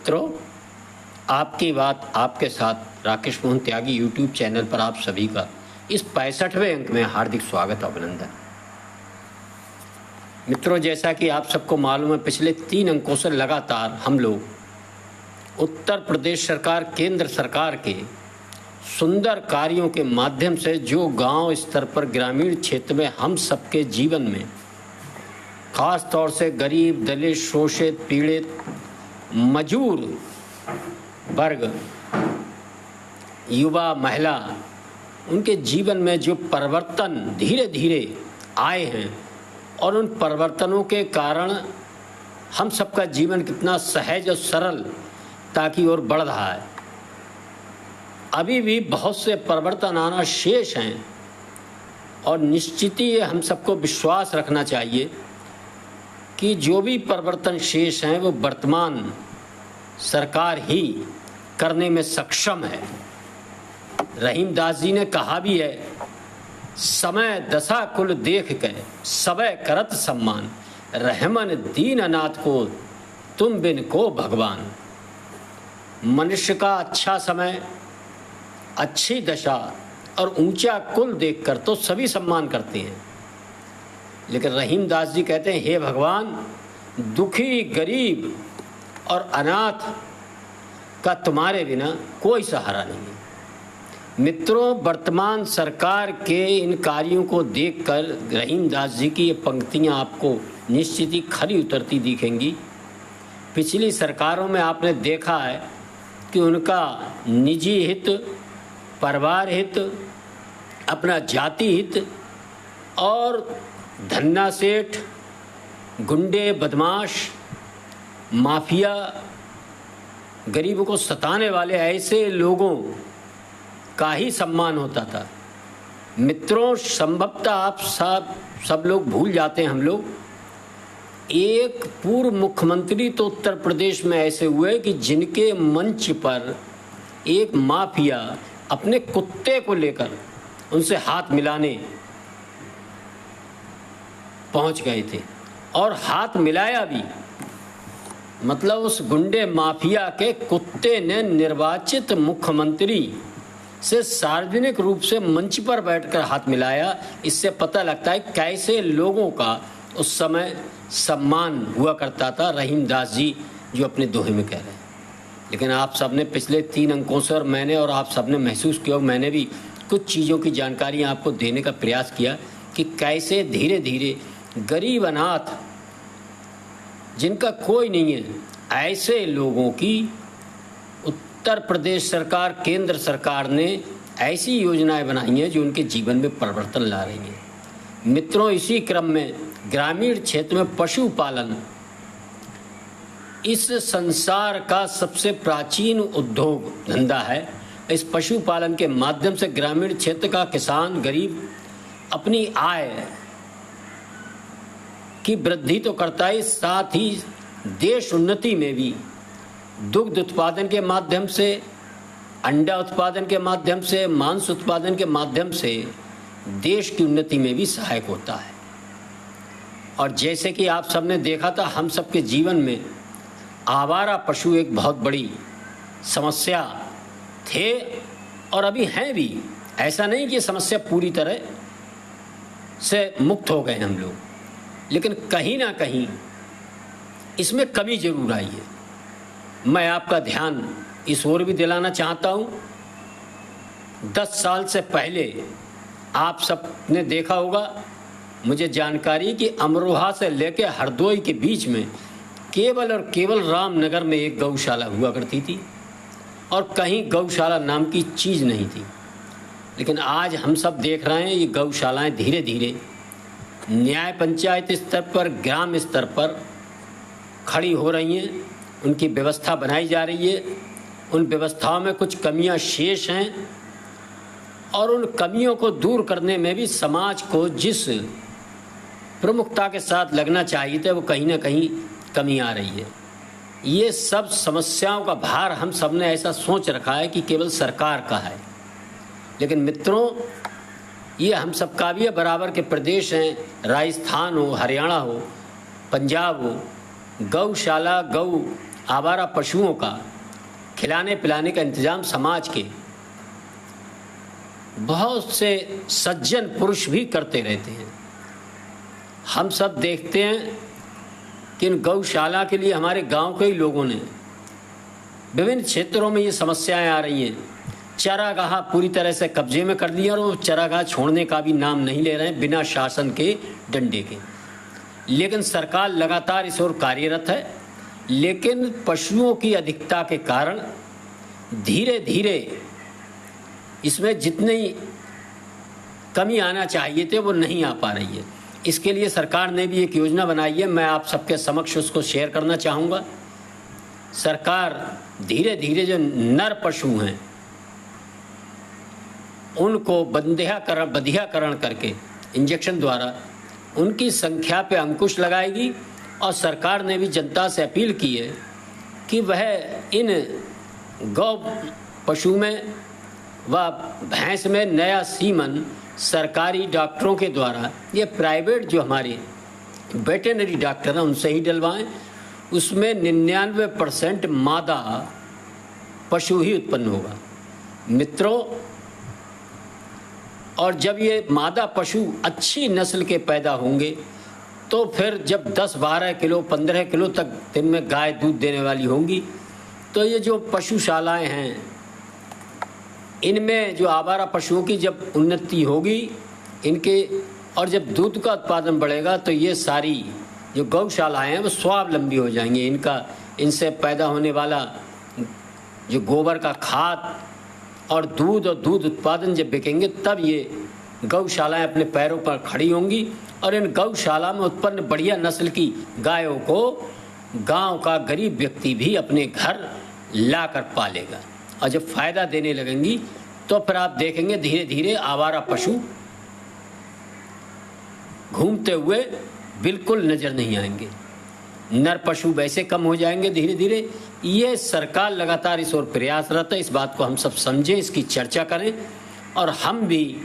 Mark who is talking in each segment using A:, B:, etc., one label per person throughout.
A: मित्रों, आपकी बात आपके साथ राकेश मोहन त्यागी यूट्यूब चैनल पर आप सभी का इस 65वें अंक में हार्दिक स्वागत अभिनंदन। मित्रों, जैसा कि आप सबको मालूम है, पिछले 3 अंकों से लगातार हम लोग उत्तर प्रदेश सरकार, केंद्र सरकार के सुंदर कार्यों के माध्यम से जो गांव स्तर पर, ग्रामीण क्षेत्र में हम सबके जीवन में, खास तौर से गरीब, दलित, शोषित, पीड़ित, मजूर वर्ग, युवा, महिला, उनके जीवन में जो परिवर्तन धीरे धीरे आए हैं और उन परिवर्तनों के कारण हम सबका जीवन कितना सहज और सरल ताकि और बढ़ रहा है। अभी भी बहुत से परिवर्तन आना शेष हैं और निश्चित ही हम सबको विश्वास रखना चाहिए कि जो भी परिवर्तन शेष हैं वो वर्तमान सरकार ही करने में सक्षम है। रहीम दास जी ने कहा भी है, समय दशा कुल देख के सबे करत सम्मान, रहमन दीन अनाथ को तुम बिन को भगवान। मनुष्य का अच्छा समय, अच्छी दशा और ऊंचा कुल देखकर तो सभी सम्मान करते हैं, लेकिन रहीम दास जी कहते हैं, हे भगवान, दुखी, गरीब और अनाथ का तुम्हारे बिना कोई सहारा नहीं है। मित्रों, वर्तमान सरकार के इन कार्यों को देखकर रहीम दास जी की ये पंक्तियां आपको निश्चित ही खरी उतरती दिखेंगी। पिछली सरकारों में आपने देखा है कि उनका निजी हित, परिवार हित, अपना जाति हित और धन्ना सेठ, गुंडे, बदमाश, माफिया, गरीबों को सताने वाले ऐसे लोगों का ही सम्मान होता था। मित्रों, संभवतः आप सब लोग भूल जाते हैं, हम लोग एक पूर्व मुख्यमंत्री तो उत्तर प्रदेश में ऐसे हुए कि जिनके मंच पर एक माफिया अपने कुत्ते को लेकर उनसे हाथ मिलाने पहुंच गए थे और हाथ मिलाया भी। मतलब उस गुंडे माफिया के कुत्ते ने निर्वाचित मुख्यमंत्री से सार्वजनिक रूप से मंच पर बैठकर हाथ मिलाया। इससे पता लगता है कैसे लोगों का उस समय सम्मान हुआ करता था। रहीम दास जी जो अपने दोहे में कह रहे हैं, लेकिन आप सबने पिछले 3 अंकों से, और मैंने और आप सबने महसूस किया, मैंने भी कुछ चीज़ों की जानकारी आपको देने का प्रयास किया कि कैसे धीरे धीरे गरीब, अनाथ, जिनका कोई नहीं है, ऐसे लोगों की उत्तर प्रदेश सरकार, केंद्र सरकार ने ऐसी योजनाएं बनाई हैं जो उनके जीवन में परिवर्तन ला रही हैं। मित्रों, इसी क्रम में ग्रामीण क्षेत्र में पशुपालन इस संसार का सबसे प्राचीन उद्योग धंधा है। इस पशुपालन के माध्यम से ग्रामीण क्षेत्र का किसान, गरीब अपनी आय की वृद्धि तो करता है, साथ ही देश उन्नति में भी दुग्ध उत्पादन के माध्यम से, अंडा उत्पादन के माध्यम से, मांस उत्पादन के माध्यम से देश की उन्नति में भी सहायक होता है। और जैसे कि आप सबने देखा था, हम सबके जीवन में आवारा पशु एक बहुत बड़ी समस्या थे और अभी हैं भी। ऐसा नहीं कि समस्या पूरी तरह से मुक्त हो गए हम लोग, लेकिन कहीं ना कहीं इसमें कमी जरूर आई है। मैं आपका ध्यान इस ओर भी दिलाना चाहता हूँ। 10 साल से पहले आप सब ने देखा होगा, मुझे जानकारी कि अमरोहा से लेकर हरदोई के बीच में केवल और केवल रामनगर में एक गौशाला हुआ करती थी और कहीं गौशाला नाम की चीज़ नहीं थी। लेकिन आज हम सब देख रहे हैं, ये गौशालाएं धीरे धीरे न्याय पंचायत स्तर पर, ग्राम स्तर पर खड़ी हो रही हैं। उनकी व्यवस्था बनाई जा रही है। उन व्यवस्थाओं में कुछ कमियां शेष हैं और उन कमियों को दूर करने में भी समाज को जिस प्रमुखता के साथ लगना चाहिए था, वो कहीं ना कहीं कमी आ रही है। ये सब समस्याओं का भार हम सब ने ऐसा सोच रखा है कि केवल सरकार का है, लेकिन मित्रों, ये हम सबका भी है। बराबर के प्रदेश हैं, राजस्थान हो, हरियाणा हो, पंजाब हो, गौशाला, गौ आवारा पशुओं का खिलाने पिलाने का इंतजाम समाज के बहुत से सज्जन पुरुष भी करते रहते हैं। हम सब देखते हैं कि इन गौशाला के लिए हमारे गांव के ही लोगों ने विभिन्न क्षेत्रों में ये समस्याएं आ रही हैं। चारागाह पूरी तरह से कब्जे में कर लिया और वो चारागाह छोड़ने का भी नाम नहीं ले रहे हैं बिना शासन के डंडे के। लेकिन सरकार लगातार इस ओर कार्यरत है, लेकिन पशुओं की अधिकता के कारण धीरे धीरे इसमें जितनी कमी आना चाहिए थे वो नहीं आ पा रही है। इसके लिए सरकार ने भी एक योजना बनाई है, मैं आप सबके समक्ष उसको शेयर करना चाहूँगा। सरकार धीरे धीरे जो नर पशु हैं उनको बधियाकरण करके इंजेक्शन द्वारा उनकी संख्या पे अंकुश लगाएगी। और सरकार ने भी जनता से अपील की है कि वह इन गौ पशु में व भैंस में नया सीमन सरकारी डॉक्टरों के द्वारा, ये प्राइवेट जो हमारे वेटेनरी डॉक्टर हैं उनसे ही डलवाएं। उसमें 99% मादा पशु ही उत्पन्न होगा मित्रों। और जब ये मादा पशु अच्छी नस्ल के पैदा होंगे तो फिर जब 10-12 किलो 15 किलो तक दिन में गाय दूध देने वाली होंगी तो ये जो पशुशालाएं हैं इनमें जो आवारा पशुओं की जब उन्नति होगी इनके, और जब दूध का उत्पादन बढ़ेगा तो ये सारी जो गौशालाएं हैं वो स्वावलंबी हो जाएंगी। इनसे पैदा होने वाला जो गोबर का खाद और दूध उत्पादन जब बिकेंगे तब ये गौशालाएं अपने पैरों पर खड़ी होंगी। और इन गौशाला में उत्पन्न बढ़िया नस्ल की गायों को गांव का गरीब व्यक्ति भी अपने घर लाकर पालेगा। और जब फायदा देने लगेंगी तो फिर आप देखेंगे धीरे धीरे आवारा पशु घूमते हुए बिल्कुल नजर नहीं आएंगे। नर पशु वैसे कम हो जाएंगे धीरे धीरे। ये सरकार लगातार इस ओर प्रयासरत है। इस बात को हम सब समझें, इसकी चर्चा करें और हम भी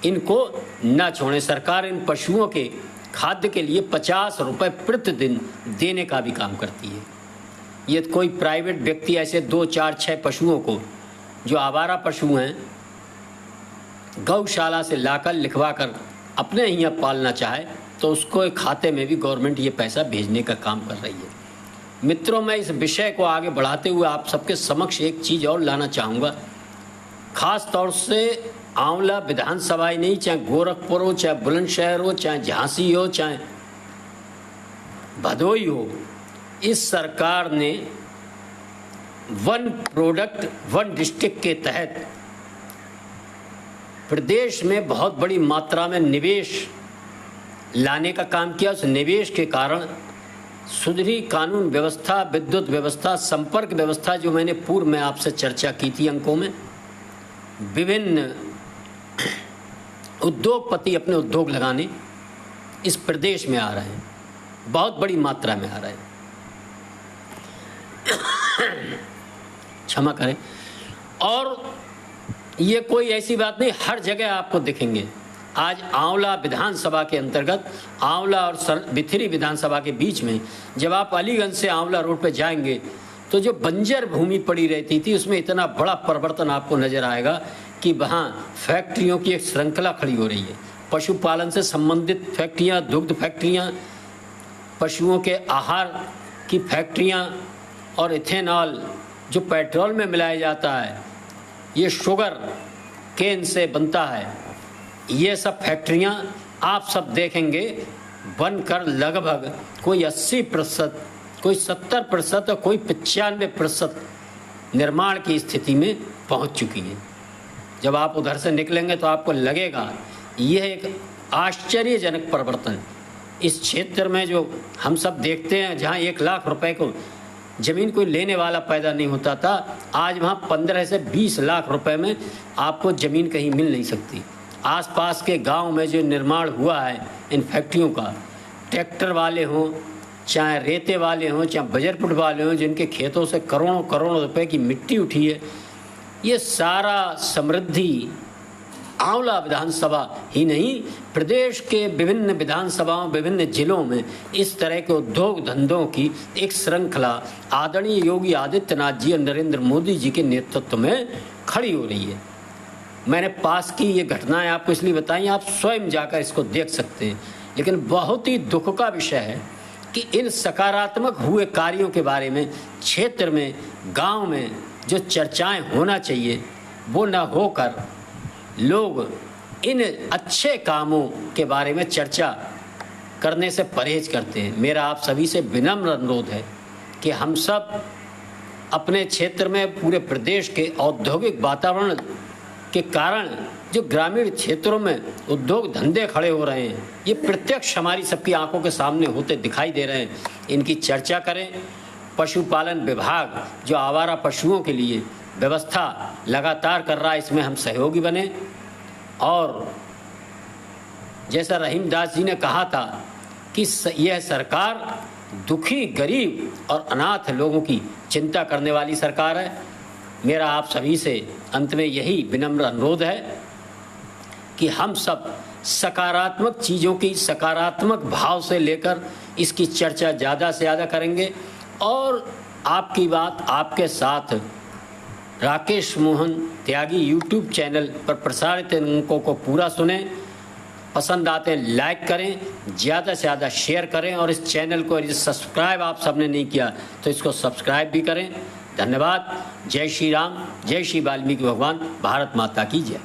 A: इनको न छोड़ें। सरकार इन पशुओं के खाद्य के लिए 50 रुपये प्रतिदिन देने का भी काम करती है। ये कोई प्राइवेट व्यक्ति ऐसे 2, 4, 6 पशुओं को जो आवारा पशु हैं गौशाला से लाकर लिखवा कर अपने यहाँ पालना चाहे तो उसको एक खाते में भी गवर्नमेंट ये पैसा भेजने का काम कर रही है। मित्रों, मैं इस विषय को आगे बढ़ाते हुए आप सबके समक्ष एक चीज़ और लाना चाहूँगा। खास तौर से आंवला विधानसभा ही नहीं, चाहे गोरखपुर हो, चाहे बुलंदशहर हो, चाहे झांसी हो, चाहे भदोई हो, इस सरकार ने वन प्रोडक्ट वन डिस्ट्रिक्ट के तहत प्रदेश में बहुत बड़ी मात्रा में निवेश लाने का काम किया। उस निवेश के कारण सुधरी कानून व्यवस्था, विद्युत व्यवस्था, संपर्क व्यवस्था, जो मैंने पूर्व में आपसे चर्चा की थी अंकों में, विभिन्न उद्योगपति अपने उद्योग लगाने इस प्रदेश में आ रहे हैं, बहुत बड़ी मात्रा में आ रहे हैं। क्षमा करें। और ये कोई ऐसी बात नहीं, हर जगह आपको दिखेंगे। आज आंवला विधानसभा के अंतर्गत, आंवला और बिथरी विधानसभा के बीच में जब आप अलीगंज से आंवला रोड पर जाएंगे तो जो बंजर भूमि पड़ी रहती थी उसमें इतना बड़ा परिवर्तन आपको नजर आएगा कि वहाँ फैक्ट्रियों की एक श्रृंखला खड़ी हो रही है। पशुपालन से संबंधित फैक्ट्रियाँ, दुग्ध फैक्ट्रियाँ, पशुओं के आहार की फैक्ट्रियाँ और इथेनॉल जो पेट्रोल में मिलाया जाता है, ये शुगर केन से बनता है, ये सब फैक्ट्रियाँ आप सब देखेंगे बनकर लगभग कोई 80%, कोई 70% और कोई 95% निर्माण की स्थिति में पहुंच चुकी हैं। जब आप उधर से निकलेंगे तो आपको लगेगा यह एक आश्चर्यजनक परिवर्तन इस क्षेत्र में जो हम सब देखते हैं, जहां 1 लाख रुपए को ज़मीन कोई लेने वाला पैदा नहीं होता था, आज वहां 15 से 20 लाख रुपए में आपको ज़मीन कहीं मिल नहीं सकती। आसपास के गांव में जो निर्माण हुआ है इन फैक्ट्रियों का, ट्रैक्टर वाले हों, चाहे रेते वाले हों, चाहे बजरपुट वाले हों, जिनके खेतों से करोड़ों करोड़ों रुपए की मिट्टी उठी है, ये सारा समृद्धि आंवला विधानसभा ही नहीं, प्रदेश के विभिन्न विधानसभाओं, विभिन्न जिलों में इस तरह के उद्योग धंधों की एक श्रृंखला आदरणीय योगी आदित्यनाथ जी और नरेंद्र मोदी जी के नेतृत्व में खड़ी हो रही है। मैंने पास की ये घटनाएं आपको इसलिए बताई, आप स्वयं जाकर इसको देख सकते हैं। लेकिन बहुत ही दुख का विषय है कि इन सकारात्मक हुए कार्यों के बारे में क्षेत्र में, गांव में जो चर्चाएं होना चाहिए वो न होकर लोग इन अच्छे कामों के बारे में चर्चा करने से परहेज करते हैं। मेरा आप सभी से विनम्र अनुरोध है कि हम सब अपने क्षेत्र में, पूरे प्रदेश के औद्योगिक वातावरण के कारण जो ग्रामीण क्षेत्रों में उद्योग धंधे खड़े हो रहे हैं, ये प्रत्यक्ष हमारी सबकी आंखों के सामने होते दिखाई दे रहे हैं, इनकी चर्चा करें। पशुपालन विभाग जो आवारा पशुओं के लिए व्यवस्था लगातार कर रहा है, इसमें हम सहयोगी बने। और जैसा रहीम दास जी ने कहा था कि यह सरकार दुखी, गरीब और अनाथ लोगों की चिंता करने वाली सरकार है। मेरा आप सभी से अंत में यही विनम्र अनुरोध है कि हम सब सकारात्मक चीज़ों की सकारात्मक भाव से लेकर इसकी चर्चा ज़्यादा से ज़्यादा करेंगे। और आपकी बात आपके साथ राकेश मोहन त्यागी यूट्यूब चैनल पर प्रसारित अंकों को पूरा सुने, पसंद आते हैं लाइक करें, ज़्यादा से ज़्यादा शेयर करें और इस चैनल को यदि सब्सक्राइब आप सबने नहीं किया तो इसको सब्सक्राइब भी करें। धन्यवाद। जय श्री राम, जय श्री वाल्मीकि भगवान, भारत माता की जय।